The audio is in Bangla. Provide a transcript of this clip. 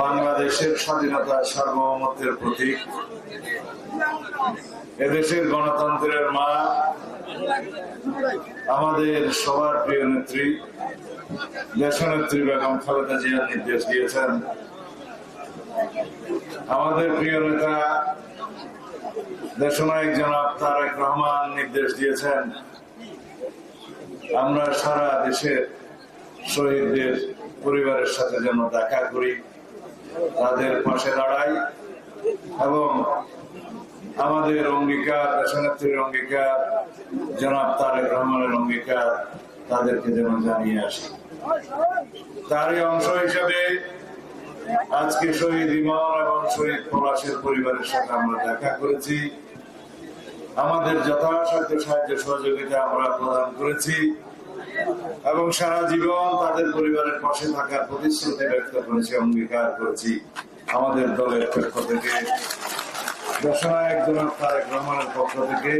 বাংলাদেশের স্বাধীনতা সার্বভৌমত্বের প্রতীক, এদেশের গণতন্ত্রের মা, আমাদের সবার প্রিয় নেত্রী দেশনেত্রী বেগম খালেদা জিয়া নির্দেশ দিয়েছেন। আমাদের প্রিয় নেতা দেশনায়ক জনাব তারেক রহমান নির্দেশ দিয়েছেন আমরা সারা দেশের শহীদদের পরিবারের সাথে যেন দেখা করি, তাদের পাশে দাঁড়াই এবং আমাদের অঙ্গীকার, দেশনেত্রীর অঙ্গীকার, জনাব তারেক রহমানের অঙ্গীকার তাদেরকে যেন জানিয়ে আসি। তারই অংশ হিসেবে আজকে শহীদ ইমন এবং শহীদ পলাশের পরিবারের সাথে আমরা দেখা করেছি। আমাদের যথাসাধ্য সাহায্য সহযোগিতা আমরা প্রদান করেছি এবং সারা জীবন তাদের পরিবারের পাশে থাকার প্রতিশ্রুতি ব্যক্ত করেছি, অঙ্গীকার করেছি। আমাদের দলের পক্ষ থেকে, দেশনায়ক জনাব তারেক রহমানের পক্ষ থেকে